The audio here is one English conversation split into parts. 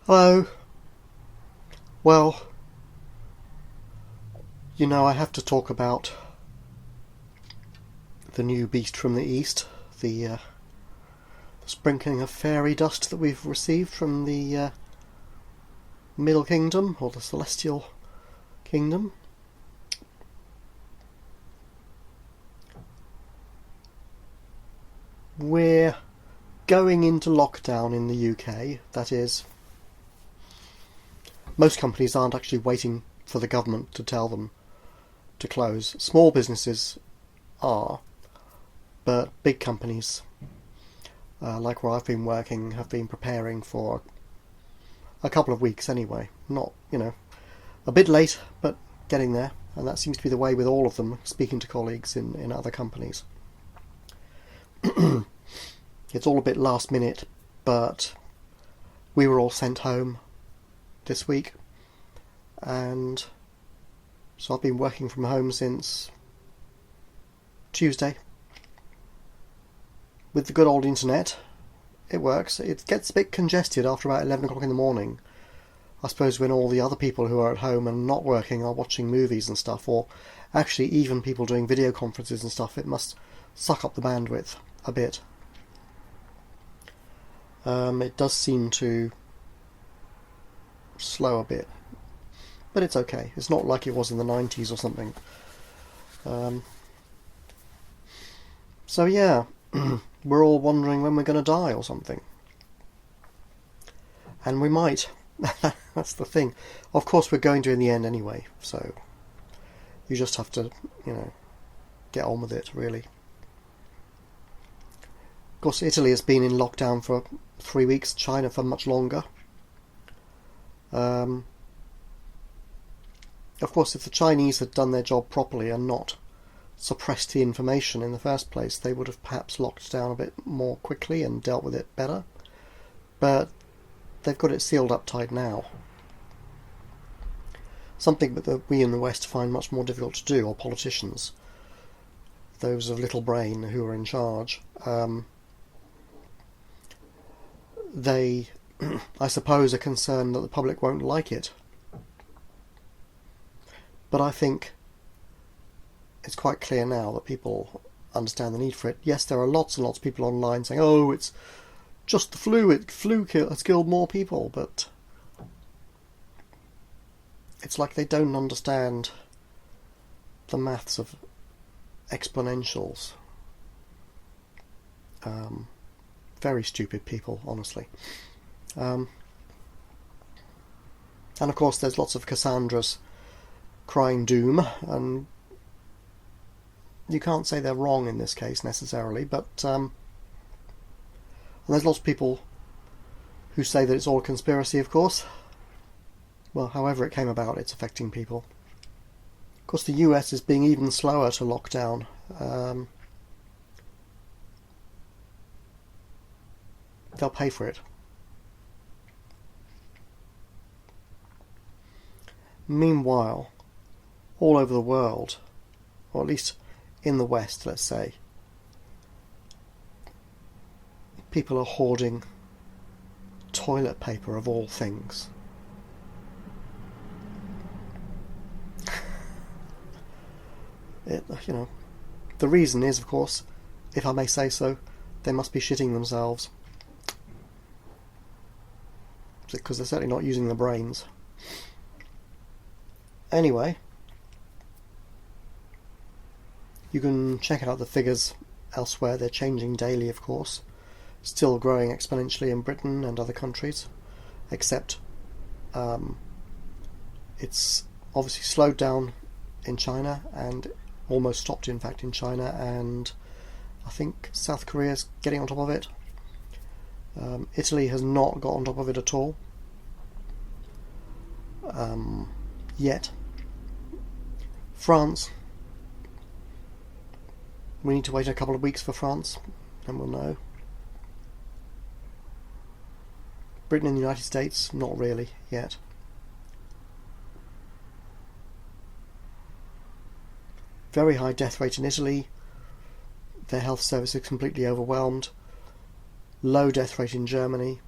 Hello. Well, I have to talk about the new beast from the east, the sprinkling of fairy dust that we've received from the Middle Kingdom, or the Celestial Kingdom. We're going into lockdown in the UK, that is, most companies aren't actually waiting for the government to tell them to close. Small businesses are, but big companies, like where I've been working, have been preparing for a couple of weeks anyway. Not, a bit late, but getting there. And that seems to be the way with all of them, speaking to colleagues in other companies. It's all a bit last minute, but we were all sent home this week, and so I've been working from home since Tuesday. With the good old internet, it works. It gets a bit congested after about 11 o'clock in the morning. I suppose when all the other people who are at home and not working are watching movies and stuff, or actually even people doing video conferences and stuff, it must suck up the bandwidth a bit. It does seem to slow a bit, but it's okay. It's not like it was in the 90s or something. So yeah, we're all wondering when we're going to die or something. And we might. That's the thing. Of course we're going to in the end anyway, so you just have to, get on with it, really. Of course, Italy has been in lockdown for 3 weeks, China for much longer. Of course, if the Chinese had done their job properly and not suppressed the information in the first place, they would have perhaps locked down a bit more quickly and dealt with it better. But they've got it sealed up tight now. Something that we in the West find much more difficult to do, or politicians, those of little brain who are in charge. They, I suppose, are concerned that the public won't like it. But I think it's quite clear now that people understand the need for it. Yes, there are lots and lots of people online saying, "Oh, it's just the flu. Has killed more people," but it's like they don't understand the maths of exponentials. Very stupid people, honestly. And of course there's lots of Cassandras crying doom, and you can't say they're wrong in this case necessarily, but and there's lots of people who say that it's all a conspiracy, of course. Well, however it came about, it's affecting people. Of course, the US is being even slower to lock down. They'll pay for it. Meanwhile, all over the world, or at least in the West, let's say, people are hoarding toilet paper of all things. The reason is, of course, if I may say so, they must be shitting themselves. Because they're certainly not using their brains. Anyway, you can check out the figures elsewhere. They're changing daily, of course. Still growing exponentially in Britain and other countries, except it's obviously slowed down in China, and almost stopped, in fact, in China, and I think South Korea's getting on top of it. Italy has not got on top of it at all yet. France, we need to wait a couple of weeks for France, and we'll know. Britain and the United States, not really yet. Very high death rate in Italy. Their health service is completely overwhelmed. Low death rate in Germany.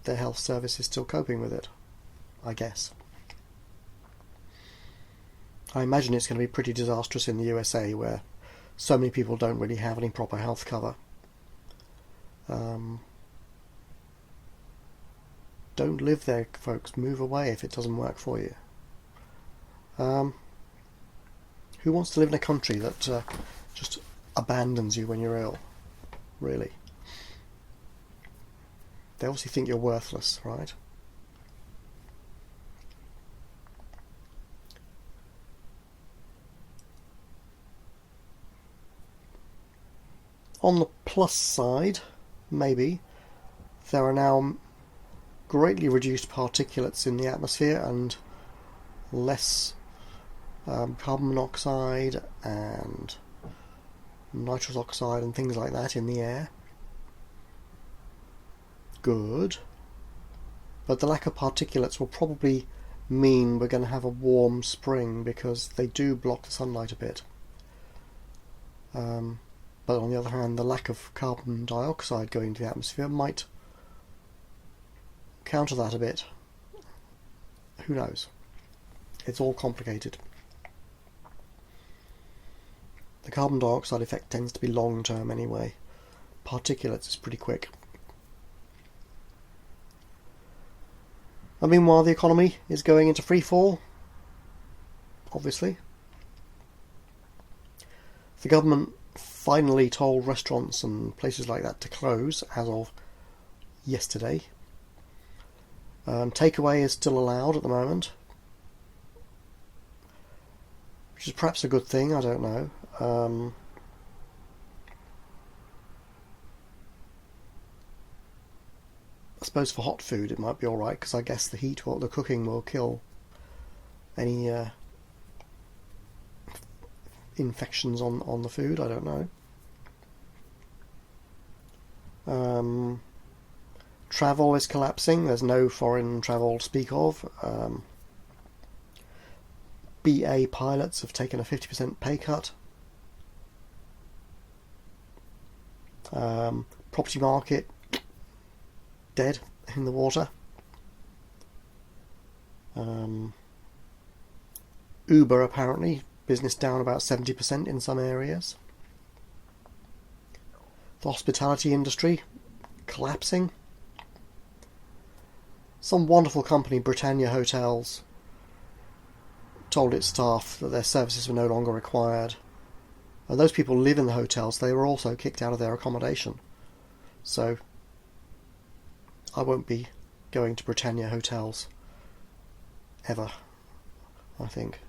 their health service is still coping with it, I guess. I imagine it's going to be pretty disastrous in the USA, where so many people don't really have any proper health cover. Don't live there, folks. Move away if it doesn't work for you. Who wants to live in a country that just abandons you when you're ill? Really? They obviously think you're worthless, right? On the plus side, maybe, there are now greatly reduced particulates in the atmosphere and less carbon monoxide and nitrous oxide and things like that in the air. Good. But the lack of particulates will probably mean we're going to have a warm spring, because they do block the sunlight a bit. But on the other hand, the lack of carbon dioxide going into the atmosphere might counter that a bit. Who knows? It's all complicated. The carbon dioxide effect tends to be long term anyway. Particulates is pretty quick. And meanwhile, the economy is going into free fall, obviously. The government finally told restaurants and places like that to close as of yesterday. Takeaway is still allowed at the moment, which is perhaps a good thing, I don't know. I suppose for hot food it might be alright, because I guess the heat or the cooking will kill any infections on the food, I don't know. Travel is collapsing. There's no foreign travel to speak of. BA pilots have taken a 50% pay cut. Property market dead in the water. Uber apparently, business down about 70% in some areas. The hospitality industry collapsing. Some wonderful company, Britannia Hotels, told its staff that their services were no longer required. And those people live in the hotels. They were also kicked out of their accommodation. So I won't be going to Britannia Hotels ever, I think.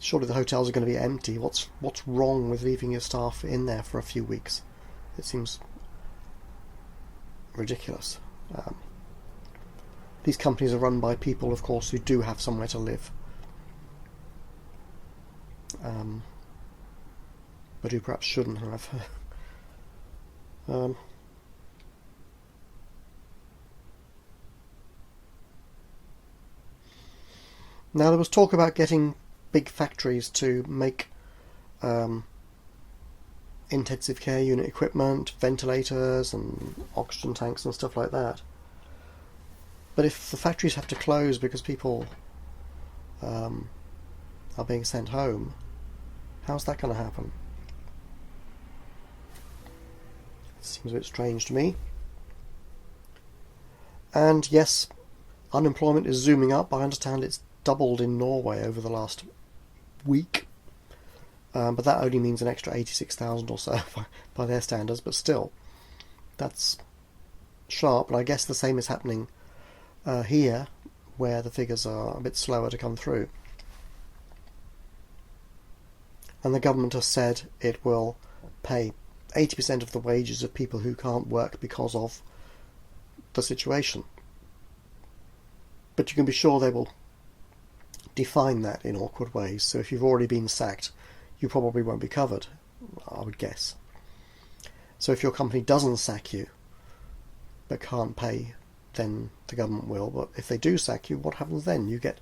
Surely the hotels are going to be empty. What's wrong with leaving your staff in there for a few weeks? It seems ridiculous. These companies are run by people, of course, who do have somewhere to live, but who perhaps shouldn't have. Now, there was talk about getting big factories to make intensive care unit equipment, ventilators and oxygen tanks and stuff like that. But if the factories have to close because people are being sent home, how's that going to happen? It seems a bit strange to me. And yes, unemployment is zooming up. I understand it's doubled in Norway over the last week. But that only means an extra 86,000 or so by their standards. But still, that's sharp. And I guess the same is happening here, where the figures are a bit slower to come through. And the government has said it will pay 80% of the wages of people who can't work because of the situation. But you can be sure they will define that in awkward ways. So if you've already been sacked, you probably won't be covered, I would guess. So if your company doesn't sack you but can't pay, then the government will. But if they do sack you, what happens then? You get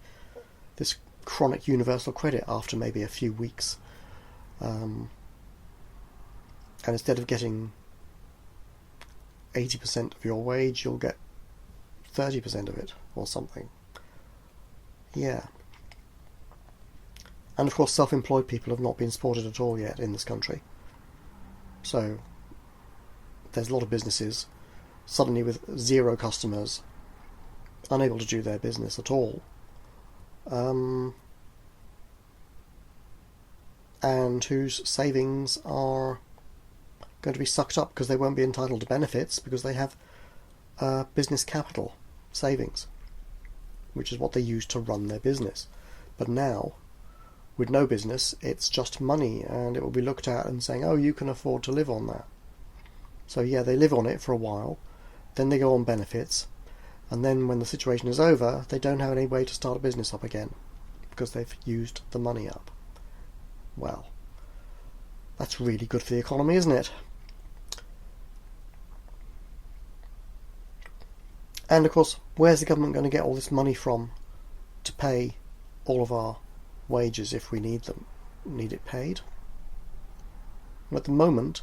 this chronic universal credit after maybe a few weeks. And instead of getting 80% of your wage, you'll get 30% of it, or something. Yeah. And of course self-employed people have not been supported at all yet in this country. So there's a lot of businesses suddenly with 0 customers, unable to do their business at all. And whose savings are going to be sucked up because they won't be entitled to benefits because they have business capital savings, which is what they use to run their business. But now, with no business, it's just money, and it will be looked at and saying, oh, you can afford to live on that. So yeah, they live on it for a while, then they go on benefits, and then when the situation is over, they don't have any way to start a business up again because they've used the money up. Well, that's really good for the economy, isn't it? And of course, where's the government going to get all this money from to pay all of our wages if we need it paid? At the moment,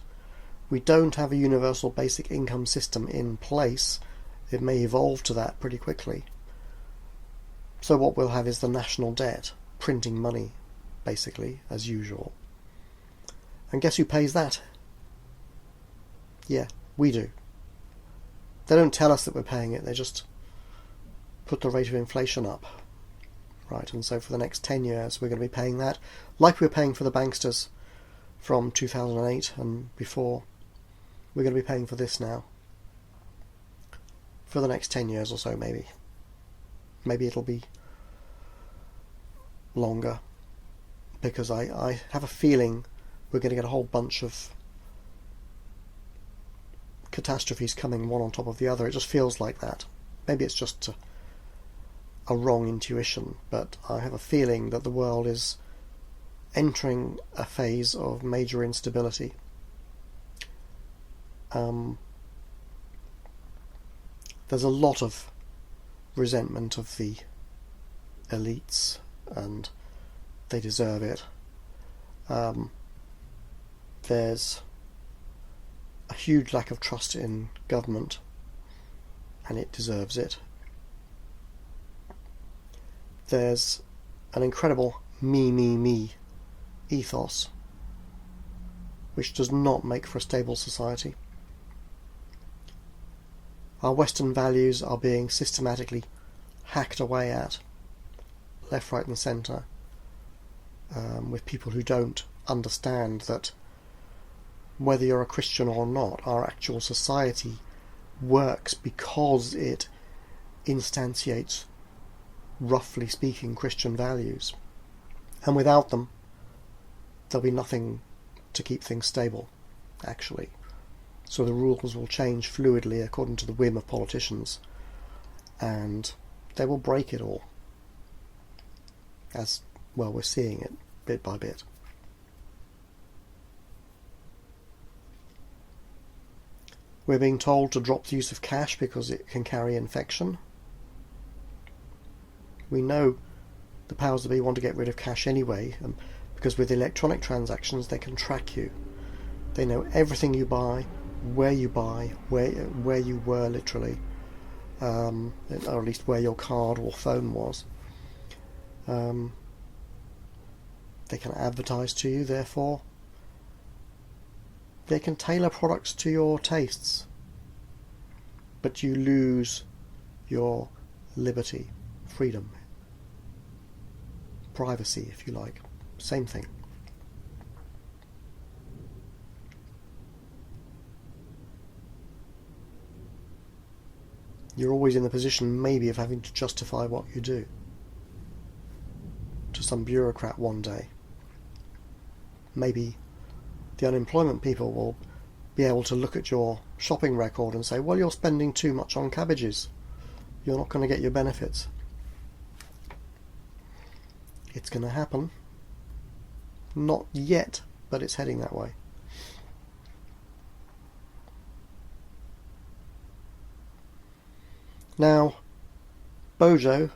we don't have a universal basic income system in place. It may evolve to that pretty quickly. So what we'll have is the national debt, printing money, basically, as usual. And guess who pays that? Yeah, we do. They don't tell us that we're paying it, they just put the rate of inflation up. Right, and so for the next 10 years we're going to be paying that, like we were paying for the banksters from 2008 and before. We're going to be paying for this now. For the next 10 years or so, maybe. Maybe it'll be longer, because I have a feeling we're going to get a whole bunch of catastrophes coming one on top of the other. It just feels like that. Maybe it's just a wrong intuition, but I have a feeling that the world is entering a phase of major instability. There's a lot of resentment of the elites, and they deserve it. There's a huge lack of trust in government, and it deserves it. There's an incredible me ethos, which does not make for a stable society. Our Western values are being systematically hacked away at, left, right and centre, with people who don't understand that whether you're a Christian or not, our actual society works because it instantiates, roughly speaking, Christian values. And without them, there'll be nothing to keep things stable, actually. So the rules will change fluidly according to the whim of politicians, and they will break it all. As, well, we're seeing it bit by bit. We're being told to drop the use of cash because it can carry infection. We know the powers that be want to get rid of cash anyway, because with electronic transactions they can track you. They know everything you buy, where you buy, where you were literally, or at least where your card or phone was. They can advertise to you, therefore. They can tailor products to your tastes, but you lose your liberty, freedom, privacy, if you like. Same thing. You're always in the position, maybe, of having to justify what you do to some bureaucrat one day. Maybe the unemployment people will be able to look at your shopping record and say, well, you're spending too much on cabbages. You're not going to get your benefits. It's going to happen. Not yet, but it's heading that way. Now, Bojo,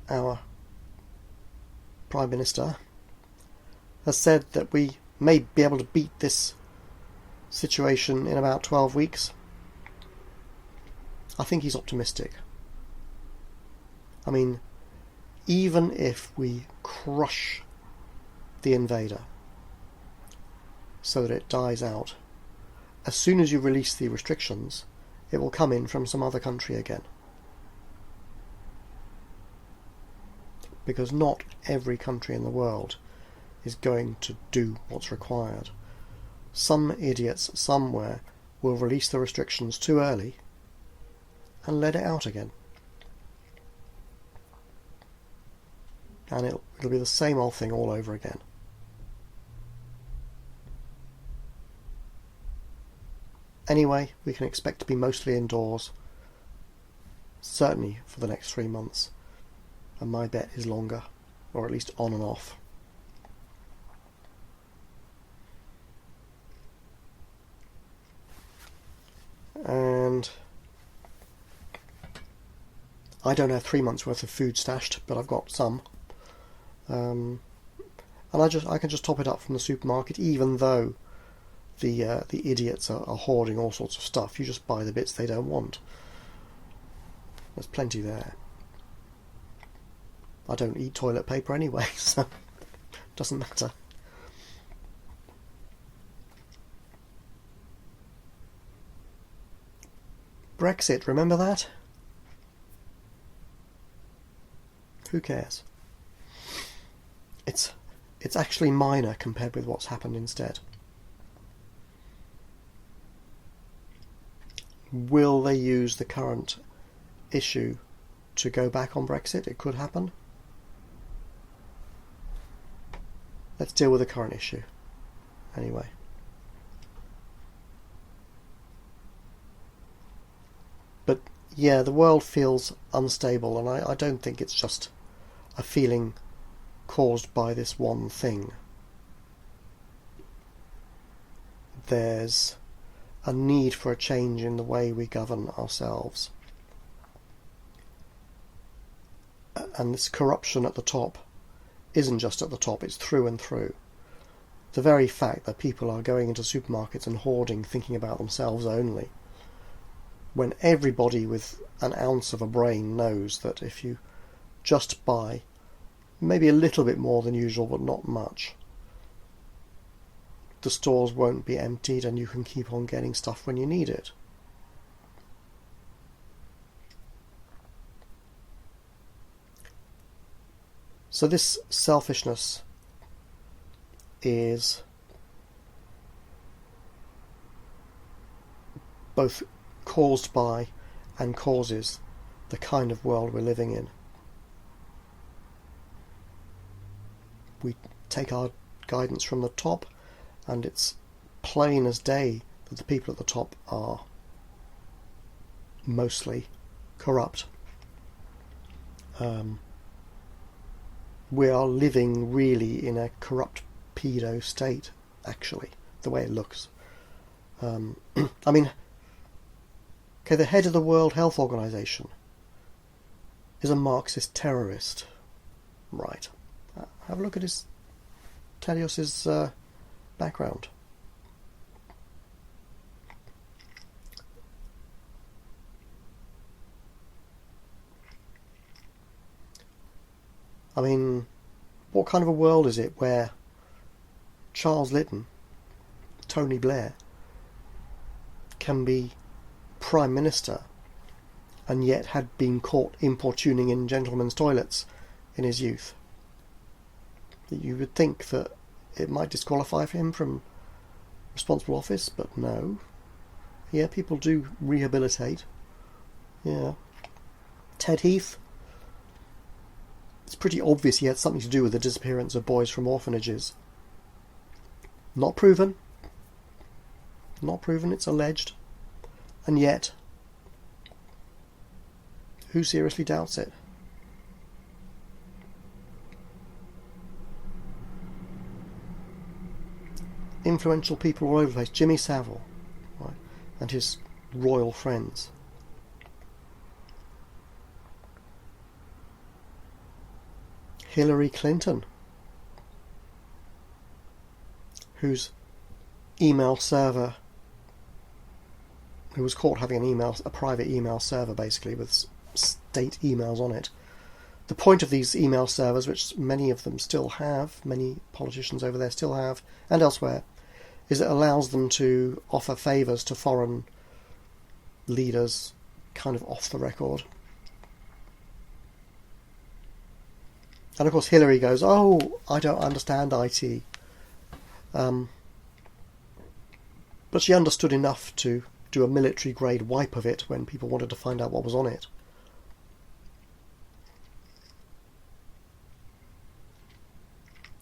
our Prime Minister, has said that we may be able to beat this situation in about 12 weeks. I think he's optimistic. I mean, even if we crush the invader so that it dies out, as soon as you release the restrictions, it will come in from some other country again. Because not every country in the world is going to do what's required. Some idiots somewhere will release the restrictions too early and let it out again. And it'll be the same old thing all over again. Anyway, we can expect to be mostly indoors, certainly for the next 3 months, and my bet is longer, or at least on and off. And I don't have 3 months worth of food stashed, but I've got some. And I can just top it up from the supermarket, even though the idiots are hoarding all sorts of stuff. You just buy the bits they don't want. There's plenty there. I don't eat toilet paper anyway, so it doesn't matter. Brexit, remember that? Who cares? It's actually minor compared with what's happened instead. Will they use the current issue to go back on Brexit? It could happen. Let's deal with the current issue anyway. But yeah, the world feels unstable, and I don't think it's just a feeling caused by this one thing. There's a need for a change in the way we govern ourselves. And this corruption at the top isn't just at the top, it's through and through. The very fact that people are going into supermarkets and hoarding, thinking about themselves only, when everybody with an ounce of a brain knows that if you just buy maybe a little bit more than usual but not much, the stores won't be emptied and you can keep on getting stuff when you need it. So this selfishness is both caused by and causes the kind of world we're living in. We take our guidance from the top, and it's plain as day that the people at the top are mostly corrupt. We are living really in a corrupt pedo state, actually, the way it looks. I mean, okay, the head of the World Health Organization is a Marxist terrorist. Right. Have a look at his Telios's background. I mean, what kind of a world is it where Charles Lytton, Tony Blair, can be Prime Minister and yet had been caught importuning in gentlemen's toilets in his youth? You would think that it might disqualify him from responsible office, but no. Yeah, people do rehabilitate. Yeah. Ted Heath. It's pretty obvious he had something to do with the disappearance of boys from orphanages. Not proven. Not proven, it's alleged. And yet, who seriously doubts it? Influential people all over the place. Jimmy Savile, right, and his royal friends. Hillary Clinton, whose email server who was caught having a private email server basically with state emails on it. The point of these email servers, which many of them still have, many politicians over there still have, and elsewhere, is it allows them to offer favours to foreign leaders kind of off the record. And of course Hillary goes, oh, I don't understand IT. But she understood enough to do a military grade wipe of it when people wanted to find out what was on it.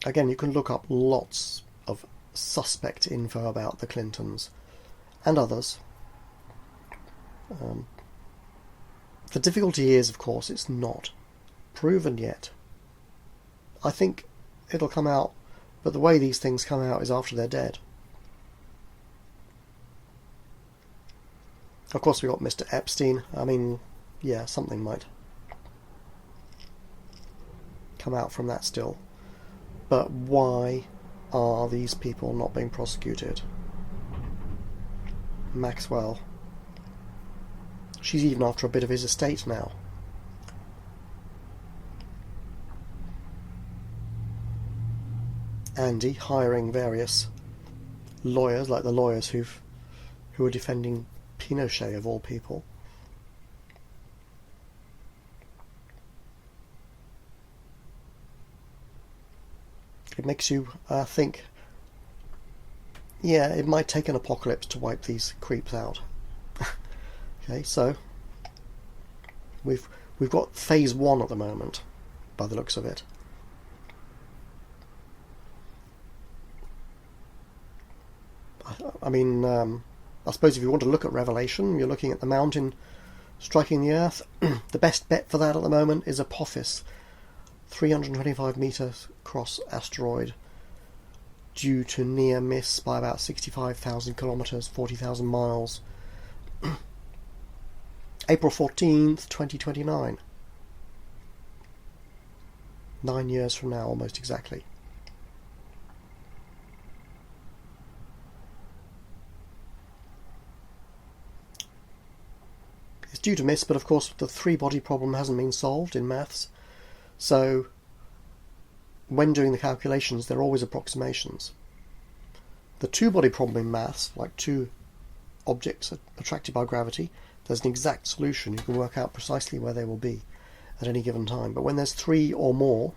Again, you can look up lots of suspect info about the Clintons and others. The difficulty is, of course, it's not proven yet. I think it'll come out, but the way these things come out is after they're dead. Of course, we got Mr. Epstein. I mean, yeah, something might come out from that still. But why are these people not being prosecuted? Maxwell. She's even after a bit of his estate now. Andy hiring various lawyers, like the lawyers who are defending Pinochet of all people. It makes you think, yeah, it might take an apocalypse to wipe these creeps out. Okay, so we've got phase 1 at the moment, by the looks of it. I mean, I suppose if you want to look at Revelation, you're looking at the mountain striking the earth. The best bet for that at the moment is Apophis, 325 metres across asteroid, due to near miss by about 65,000 kilometres, 40,000 miles. April 14th, 2029. 9 years from now, almost exactly. It's due to miss, but of course the three-body problem hasn't been solved in maths. So when doing the calculations, they're always approximations. The two-body problem in maths, like two objects attracted by gravity, there's an exact solution. You can work out precisely where they will be at any given time. But when there's three or more,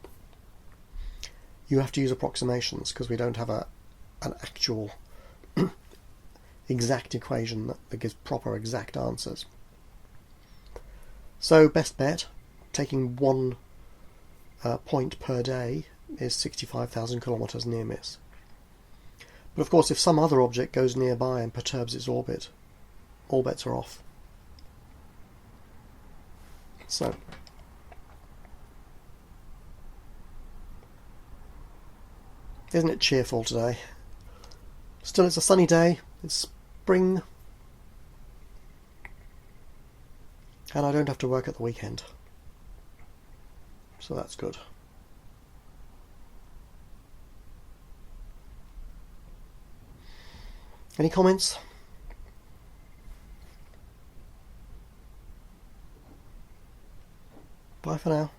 you have to use approximations because we don't have an actual exact equation that gives proper exact answers. So best bet, taking 1 point per day, is 65,000 kilometres near miss. But of course, if some other object goes nearby and perturbs its orbit, all bets are off. So isn't it cheerful today? Still, it's a sunny day, it's spring, and I don't have to work at the weekend. So that's good. Any comments? Bye for now.